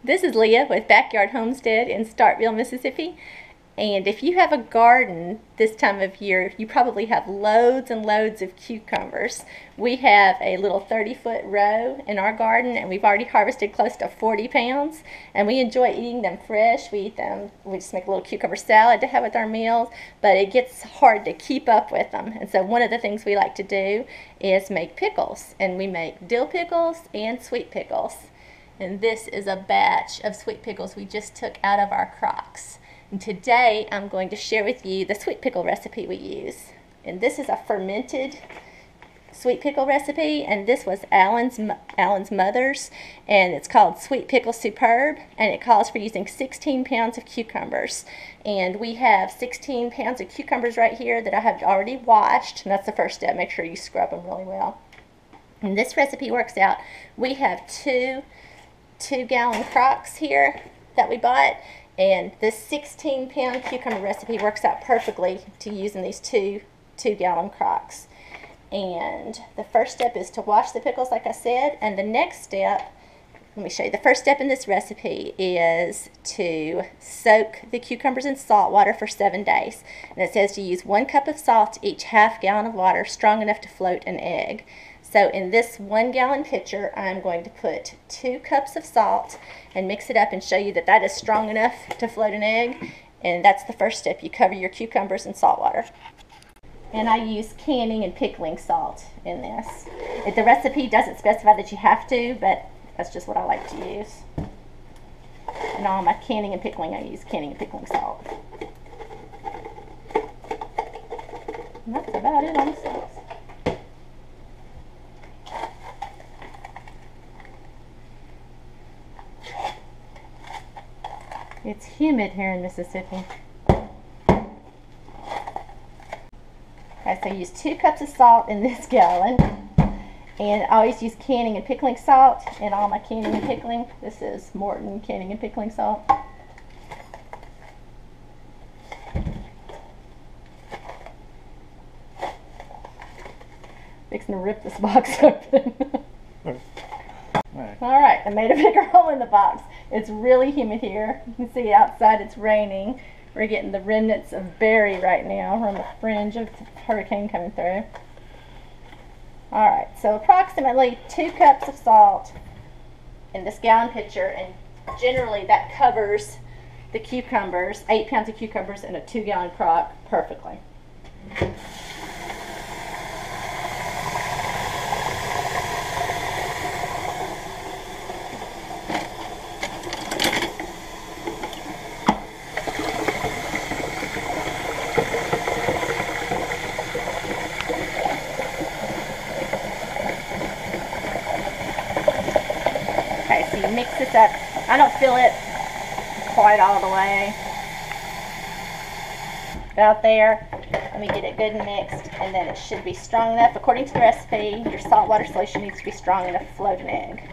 This is Leah with Backyard Homestead in Starkville, Mississippi. And if you have a garden this time of year, you probably have loads and loads of cucumbers. We have a little 30-foot row in our garden, and we've already harvested close to 40 pounds. And we enjoy eating them fresh. We eat them, we just make a little cucumber salad to have with our meals, but it gets hard to keep up with them. And so one of the things we like to do is make pickles. And we make dill pickles and sweet pickles. And this is a batch of sweet pickles we just took out of our crocks. And today I'm going to share with you the sweet pickle recipe we use. And this is a fermented sweet pickle recipe, and this was Allan's mother's, and it's called Sweet Pickle Superb, and it calls for using 16 pounds of cucumbers. And we have 16 pounds of cucumbers right here that I have already washed, and that's the first step. Make sure you scrub them really well. And this recipe works out. We have two 2-gallon crocks here that we bought, and this 16-pound cucumber recipe works out perfectly to use in these two-gallon crocks. And the first step is to wash the pickles, like I said, and the next step, let me show you. The first step in this recipe is to soak the cucumbers in salt water for 7 days. And it says to use 1 cup of salt to each half-gallon of water strong enough to float an egg. So in this 1-gallon pitcher, I'm going to put 2 cups of salt and mix it up and show you that that is strong enough to float an egg. And that's the first step. You cover your cucumbers in salt water. And I use canning and pickling salt in this. The recipe doesn't specify that you have to, but that's just what I like to use. And all my canning and pickling, I use canning and pickling salt. And that's about it on the salt. It's humid here in Mississippi. Okay, so I use 2 cups of salt in this gallon. And I always use canning and pickling salt in all my canning and pickling. This is Morton canning and pickling salt. Fixing to rip this box open. Alright, I made a bigger hole in the box. It's really humid here. You can see outside it's raining. We're getting the remnants of berry right now from the fringe of the hurricane coming through. Alright, so approximately 2 cups of salt in this gallon pitcher, and generally that covers the cucumbers, 8 pounds of cucumbers in a 2-gallon crock perfectly. So you mix this up. I don't fill it quite all the way. About there. Let me get it good and mixed, and then it should be strong enough. According to the recipe, your salt water solution needs to be strong enough to float an egg.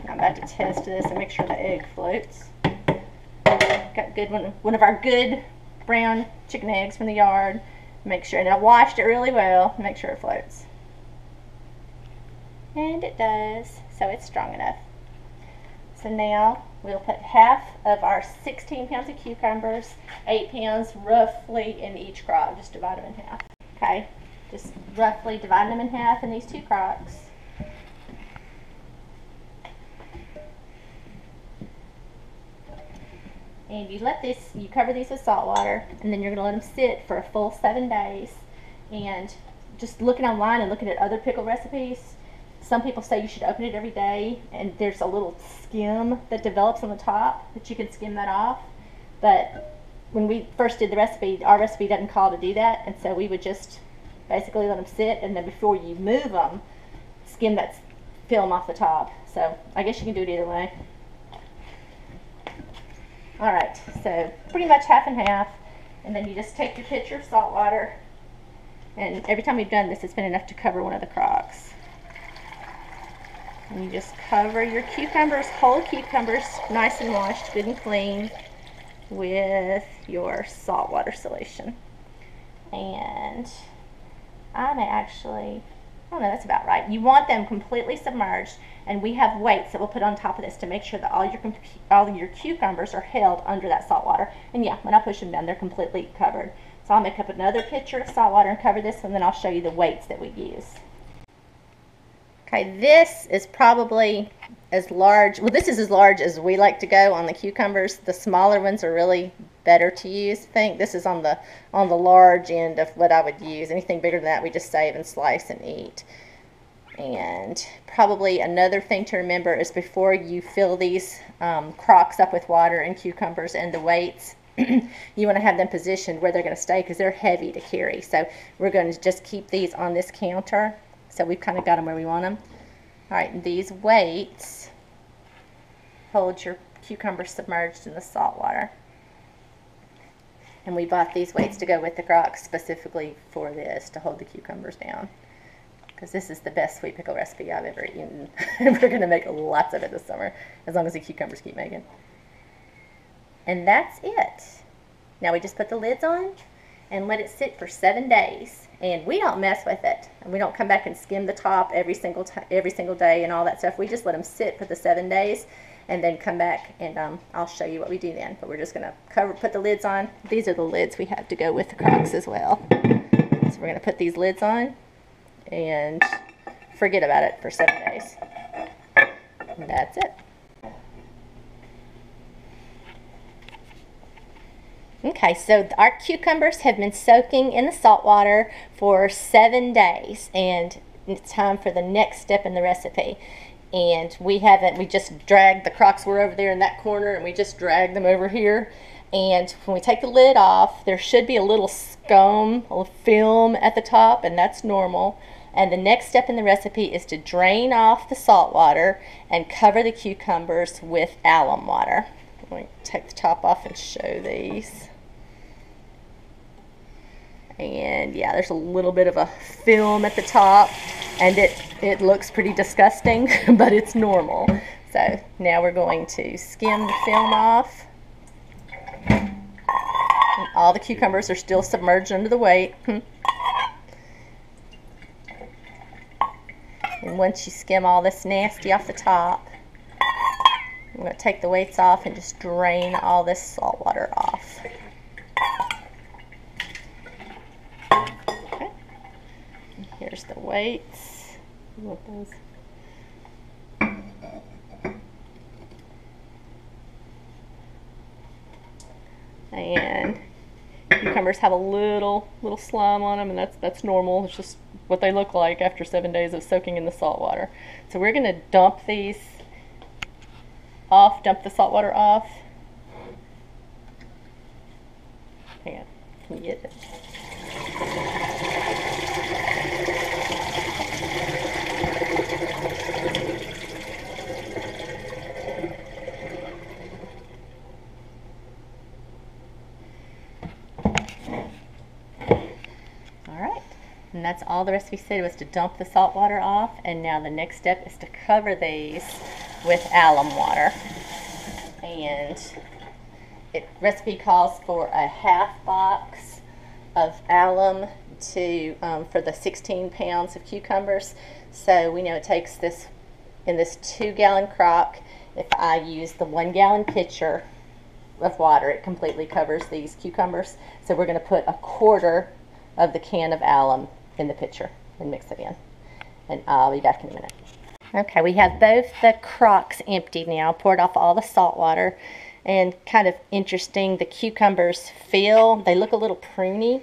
I'm about to test this and make sure the egg floats. Got good one of our good brown chicken eggs from the yard. Make sure, and I washed it really well. Make sure it floats. And it does, so it's strong enough. So now we'll put half of our 16 pounds of cucumbers, 8 pounds roughly in each crock. Just divide them in half. Okay, just roughly divide them in half in these 2 crocks. And you cover these with salt water, and then you're going to let them sit for a full 7 days. And just looking online and looking at other pickle recipes, some people say you should open it every day, and there's a little skim that develops on the top that you can skim that off. But when we first did the recipe, our recipe doesn't call to do that, and so we would just basically let them sit, and then before you move them, skim that film off the top. So I guess you can do it either way. Alright, so pretty much half and half, and then you just take your pitcher of salt water, and every time we've done this, it's been enough to cover one of the crocks. And you just cover your cucumbers, whole cucumbers, nice and washed, good and clean, with your salt water solution. And I don't know, that's about right. You want them completely submerged, and we have weights that we'll put on top of this to make sure that all your cucumbers are held under that salt water. And yeah, when I push them down, they're completely covered. So I'll make up another pitcher of salt water and cover this, and then I'll show you the weights that we use. Okay, this is probably as large, well, this is as large as we like to go on the cucumbers. The smaller ones are really better to use. I think this is on the large end of what I would use. Anything bigger than that, we just save and slice and eat. And probably another thing to remember is before you fill these crocks up with water and cucumbers and the weights, you want to have them positioned where they're going to stay because they're heavy to carry. So we're going to just keep these on this counter. So we've kind of got them where we want them. All right, and these weights hold your cucumbers submerged in the salt water. And we bought these weights to go with the crocks specifically for this, to hold the cucumbers down. Because this is the best sweet pickle recipe I've ever eaten. We're going to make lots of it this summer, as long as the cucumbers keep making. And that's it. Now we just put the lids on and let it sit for 7 days. And we don't mess with it. And we don't come back and skim the top every single day and all that stuff. We just let them sit for the 7 days and then come back, and I'll show you what we do then. But we're just going to put the lids on. These are the lids we have to go with the crocks as well. So we're going to put these lids on and forget about it for 7 days. And that's it. Okay, so our cucumbers have been soaking in the salt water for 7 days, and it's time for the next step in the recipe. And we just dragged, the crocks were over there in that corner, and we just dragged them over here. And when we take the lid off, there should be a little scum, a little film at the top, and that's normal. And the next step in the recipe is to drain off the salt water and cover the cucumbers with alum water. I'm going to take the top off and show these. And yeah, there's a little bit of a film at the top, and it looks pretty disgusting, but it's normal. So now we're going to skim the film off. And all the cucumbers are still submerged under the weight. And once you skim all this nasty off the top, I'm going to take the weights off and just drain all this salt water off. Okay. Here's the weights. You want those? And cucumbers have a little slime on them, and that's normal. It's just what they look like after 7 days of soaking in the salt water. So we're going to dump these off, dump the salt water off. Hang on, can you get it? And that's all the recipe said, was to dump the salt water off. And now the next step is to cover these with alum water. And recipe calls for a half box of alum for the 16 pounds of cucumbers. So we know it takes this, in this 2-gallon crock, if I use the 1-gallon pitcher of water, it completely covers these cucumbers. So we're going to put 1/4 of the can of alum in the pitcher and mix it in. And I'll be back in a minute. Okay, we have both the crocks emptied now, poured off all the salt water. And kind of interesting, the cucumbers they look a little pruny,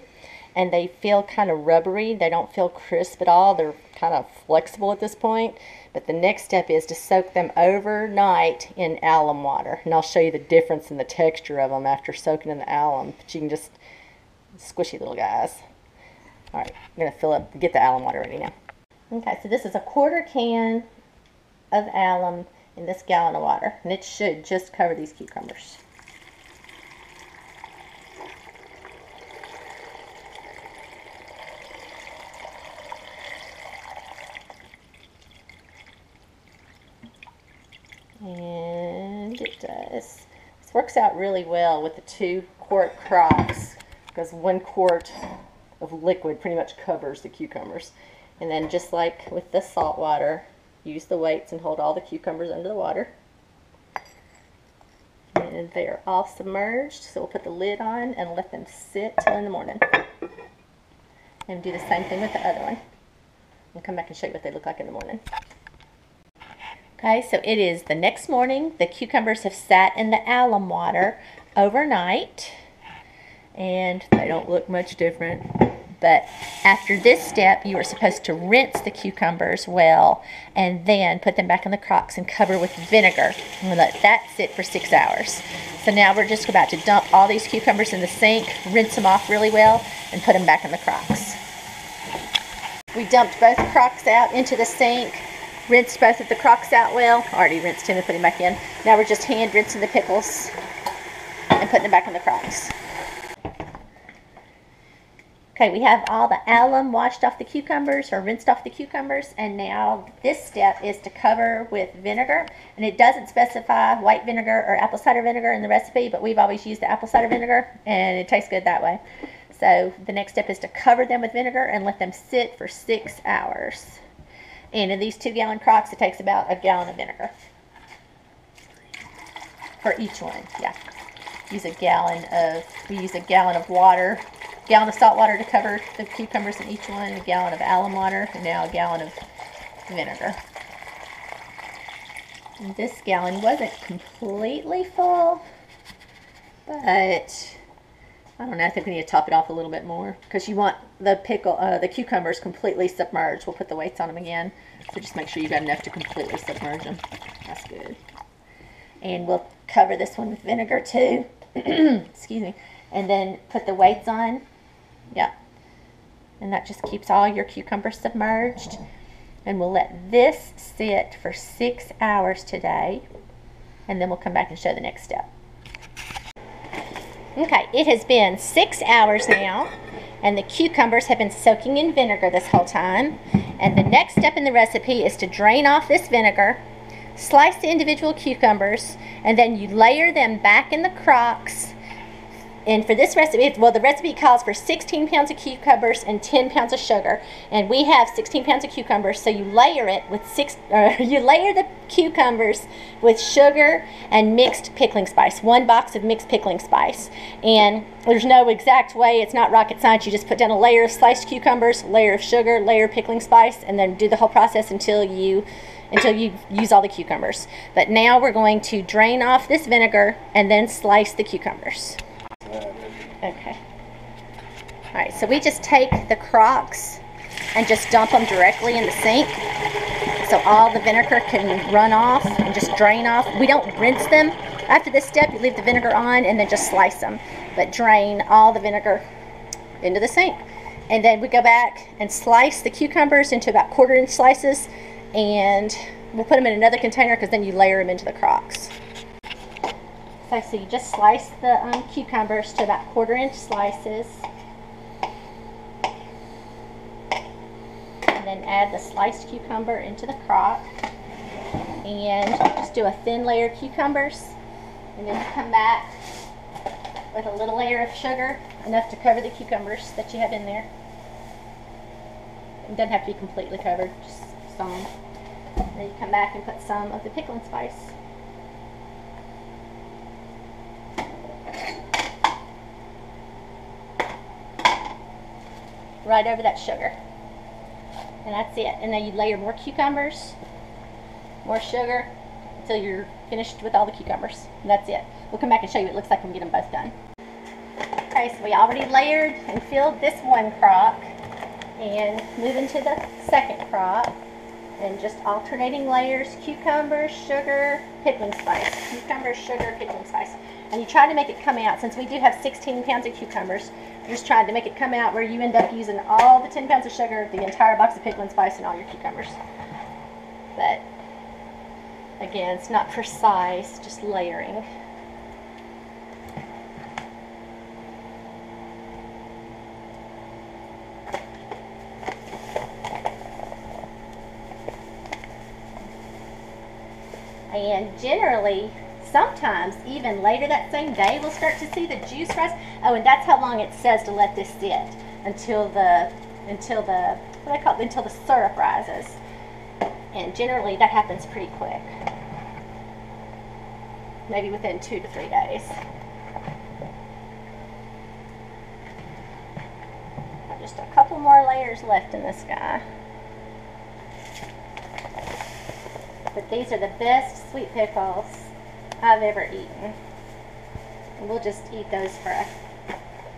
and they feel kind of rubbery. They don't feel crisp at all. They're kind of flexible at this point. But the next step is to soak them overnight in alum water. And I'll show you the difference in the texture of them after soaking in the alum. But you can just, squishy little guys. All right, I'm going to get the alum water ready now. Okay, so this is 1/4 can of alum in this gallon of water, and it should just cover these cucumbers. And it does. This works out really well with the 2-quart crocks, because 1 quart of liquid pretty much covers the cucumbers. And then just like with the salt water, use the weights and hold all the cucumbers under the water. And they are all submerged, so we'll put the lid on and let them sit till in the morning. And do the same thing with the other one. I'll come back and show you what they look like in the morning. Okay, so it is the next morning. The cucumbers have sat in the alum water overnight, and they don't look much different. But after this step, you are supposed to rinse the cucumbers well and then put them back in the crocks and cover with vinegar and let that sit for 6 hours. So now we're just about to dump all these cucumbers in the sink, rinse them off really well, and put them back in the crocks. We dumped both crocks out into the sink, rinsed both of the crocks out well. Already rinsed him and put him back in. Now we're just hand rinsing the pickles and putting them back in the crocks. Okay, we have all the alum washed off the cucumbers or rinsed off the cucumbers, and now this step is to cover with vinegar. And it doesn't specify white vinegar or apple cider vinegar in the recipe, but we've always used the apple cider vinegar and it tastes good that way. So the next step is to cover them with vinegar and let them sit for 6 hours. And in these 2-gallon crocks, it takes about a gallon of vinegar for each one. Yeah, we use a gallon of water. Gallon of salt water to cover the cucumbers in each one, a gallon of alum water, and now a gallon of vinegar. And this gallon wasn't completely full, but I don't know, I think we need to top it off a little bit more because you want the cucumbers completely submerged. We'll put the weights on them again, so just make sure you've got enough to completely submerge them. That's good. And we'll cover this one with vinegar too. Excuse me. And then put the weights on. Yeah. And that just keeps all your cucumbers submerged. And we'll let this sit for 6 hours today. And then we'll come back and show the next step. Okay, it has been 6 hours now. And the cucumbers have been soaking in vinegar this whole time. And the next step in the recipe is to drain off this vinegar, slice the individual cucumbers, and then you layer them back in the crocks. And for this recipe, well, the recipe calls for 16 pounds of cucumbers and 10 pounds of sugar. And we have 16 pounds of cucumbers, so you layer it with you layer the cucumbers with sugar and mixed pickling spice. 1 box of mixed pickling spice. And there's no exact way, it's not rocket science. You just put down a layer of sliced cucumbers, layer of sugar, layer of pickling spice, and then do the whole process until you use all the cucumbers. But now we're going to drain off this vinegar and then slice the cucumbers. Okay. Alright, so we just take the crocks and just dump them directly in the sink so all the vinegar can run off and just drain off. We don't rinse them. After this step, you leave the vinegar on and then just slice them. But drain all the vinegar into the sink. And then we go back and slice the cucumbers into about 1/4 inch slices, and we'll put them in another container because then you layer them into the crocks. So you just slice the cucumbers to about 1/4 inch slices, and then add the sliced cucumber into the crock, and just do a thin layer of cucumbers, and then come back with a little layer of sugar, enough to cover the cucumbers that you have in there. It doesn't have to be completely covered, just some. Then you come back and put some of the pickling spice. Right over that sugar. And that's it. And then you layer more cucumbers, more sugar, until you're finished with all the cucumbers. And that's it. We'll come back and show you what it looks like when we get them both done. Okay, so we already layered and filled this one crock, and move into the second crock, and just alternating layers: cucumbers, sugar, pickling spice, cucumbers, sugar, pickling spice. And you try to make it come out, since we do have 16 pounds of cucumbers, you're just trying to make it come out where you end up using all the 10 pounds of sugar, the entire box of pickling spice, and all your cucumbers. But again, it's not precise, just layering. And generally, sometimes even later that same day, we'll start to see the juice rise. Oh, and that's how long it says to let this sit, until the what I call it, until the syrup rises. And generally that happens pretty quick. Maybe within 2 to 3 days. Just a couple more layers left in this guy. But these are the best sweet pickles I've ever eaten. And we'll just eat those for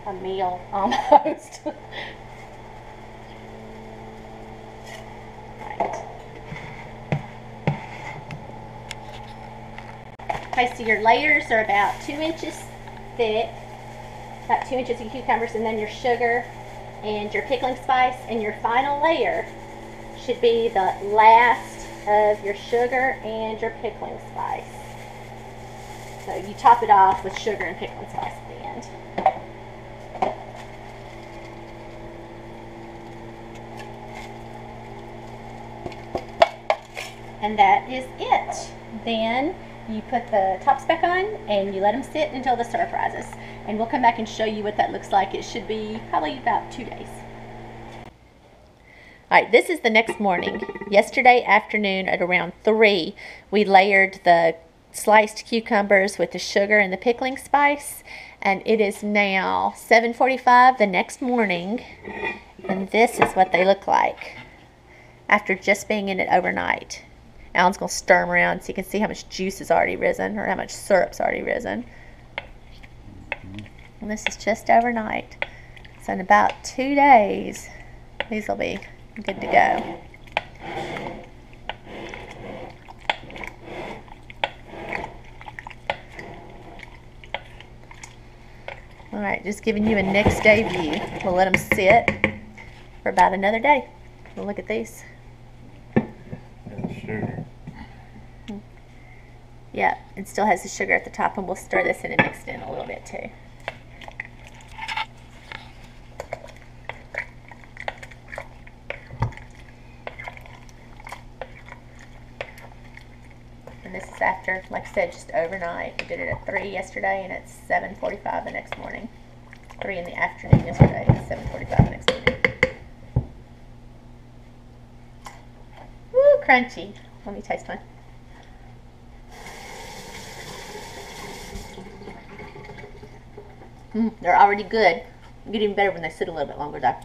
a meal almost. Right. Okay, so your layers are about 2 inches thick, about 2 inches of cucumbers, and then your sugar and your pickling spice, and your final layer should be the last of your sugar and your pickling spice. So you top it off with sugar and pickling spice at the end. And that is it. Then you put the tops back on and you let them sit until the syrup rises. And we'll come back and show you what that looks like. It should be probably about 2 days. Alright, this is the next morning. Yesterday afternoon at around 3, we layered the sliced cucumbers with the sugar and the pickling spice. And it is now 7:45 the next morning. And this is what they look like after just being in it overnight. Alan's going to stir them around so you can see how much juice has already risen, or how much syrup's already risen. And this is just overnight. So in about 2 days, these will be good to go. Alright, just giving you a next day view. We'll let them sit for about another day. We'll look at these. Sugar. Yeah, it still has the sugar at the top, and we'll stir this in and mix it in a little bit too. And this is after, like I said, just overnight. We did it at 3 yesterday, and it's 7:45 the next morning. 3 in the afternoon yesterday, and 7:45 the next morning. Woo, crunchy. Let me taste one. They're already good. Get even better when they sit a little bit longer though.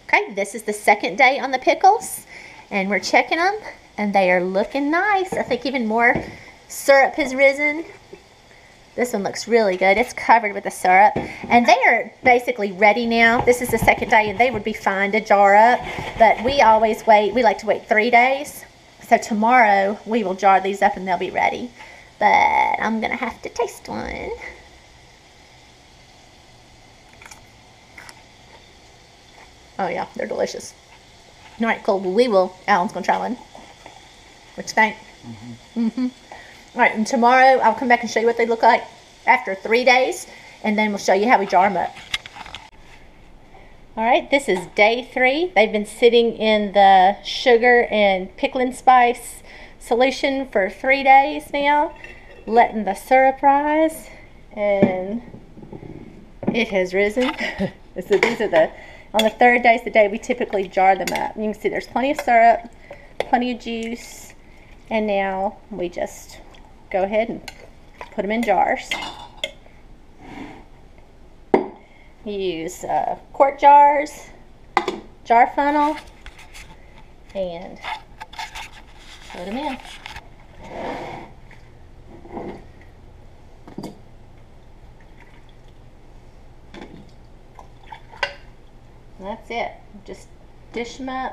Okay, this is the second day on the pickles, and we're checking them, and they are looking nice. I think even more syrup has risen. This one looks really good. It's covered with the syrup, and they are basically ready now. This is the second day, and they would be fine to jar up, but we always wait. We like to wait 3 days. So tomorrow we will jar these up and they'll be ready. But I'm gonna have to taste one. Oh yeah, they're delicious. All right, cool. Well, we will. Alan's gonna try one. What you think? All right, and tomorrow I'll come back and show you what they look like after 3 days, and then we'll show you how we jar them up. All right, this is day 3. They've been sitting in the sugar and pickling spice solution for 3 days now, letting the syrup rise, and it has risen. So these are on the 3rd day is the day we typically jar them up. You can see there's plenty of syrup, plenty of juice, and now we just go ahead and put them in jars. Use quart jars, jar funnel, and put them in. And that's it. Just dish them up,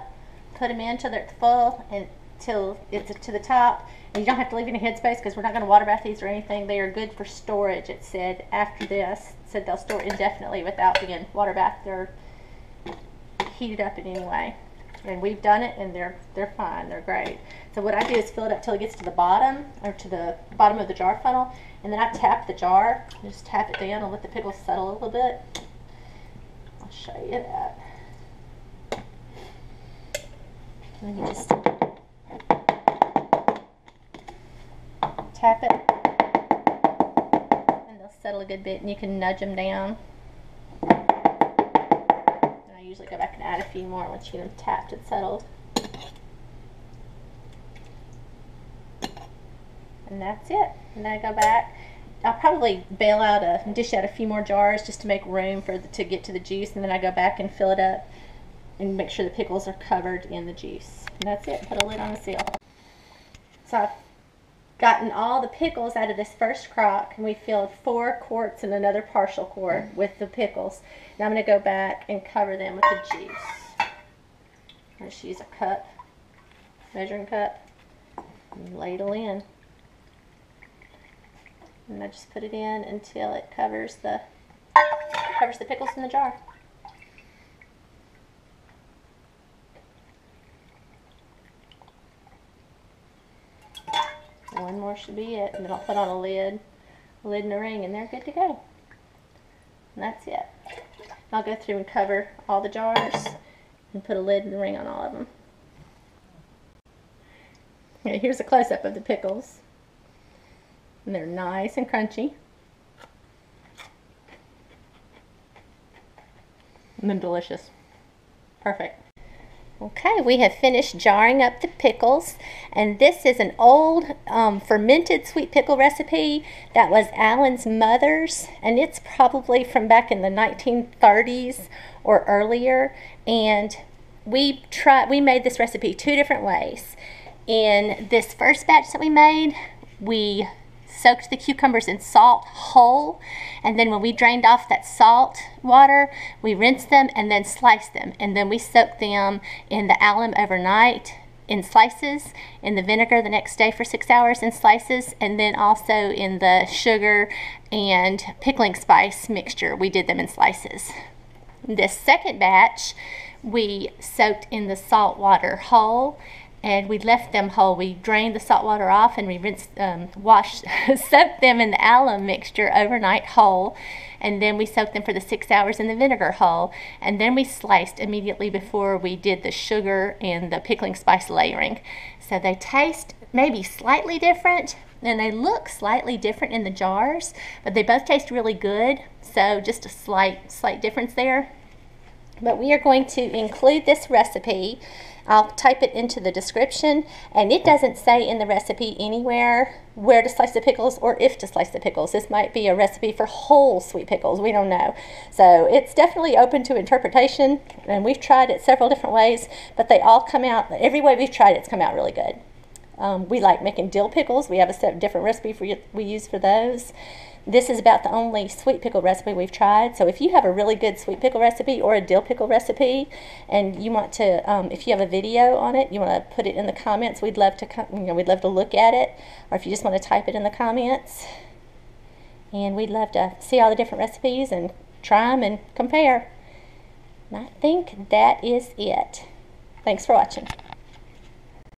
put them in till they're full, and till it's to the top. And you don't have to leave any headspace because we're not going to water bath these or anything. They are good for storage. It said after this, it said they'll store indefinitely without being water bathed or heated up in any way. And we've done it, and they're fine. They're great. So what I do is fill it up till it gets to the bottom, or to the bottom of the jar funnel, and then I tap the jar. Just tap it down and let the pickles settle a little bit. I'll show you that. And then you just tap it, and they'll settle a good bit, and you can nudge them down. And I usually go back and add a few more once you get them tapped and settled. And that's it. And then I go back. I'll probably bail out dish out a few more jars just to make room for to get to the juice, and then I go back and fill it up and make sure the pickles are covered in the juice. And that's it. Put a lid on the seal. So I've gotten all the pickles out of this first crock, and we filled 4 quarts and another partial quart with the pickles. Now I'm going to go back and cover them with the juice. I just use a cup, measuring cup, and ladle in. And I just put it in until it covers the pickles in the jar. One more should be it, and then I'll put on a lid and a ring, and they're good to go. And that's it. I'll go through and cover all the jars and put a lid and a ring on all of them. Okay, here's a close-up of the pickles. And they're nice and crunchy. And then delicious. Perfect. Okay, we have finished jarring up the pickles, and this is an old fermented sweet pickle recipe that was Allan's mother's, and it's probably from back in the 1930s or earlier. And we made this recipe 2 different ways. In this first batch that we made, we soaked the cucumbers in salt whole, and then when we drained off that salt water, we rinsed them and then sliced them, and then we soaked them in the alum overnight in slices, in the vinegar the next day for 6 hours in slices, and then also in the sugar and pickling spice mixture, we did them in slices. This second batch we soaked in the salt water whole, and we left them whole. We drained the salt water off, and we rinsed, soaked them in the alum mixture overnight whole, and then we soaked them for the 6 hours in the vinegar whole, and then we sliced immediately before we did the sugar and the pickling spice layering. So they taste maybe slightly different, and they look slightly different in the jars, but they both taste really good, so just a slight difference there. But we are going to include this recipe. I'll type it into the description, and it doesn't say in the recipe anywhere where to slice the pickles or if to slice the pickles. This might be a recipe for whole sweet pickles. We don't know. So it's definitely open to interpretation, and we've tried it several different ways, but they all come out, every way we've tried it's come out really good. We like making dill pickles. We have a different recipe we use for those. This is about the only sweet pickle recipe we've tried. So if you have a really good sweet pickle recipe or a dill pickle recipe, and you want to, if you have a video on it, you want to put it in the comments, we'd love to, we'd love to look at it. Or if you just want to type it in the comments, and we'd love to see all the different recipes and try them and compare. And I think that is it. Thanks for watching.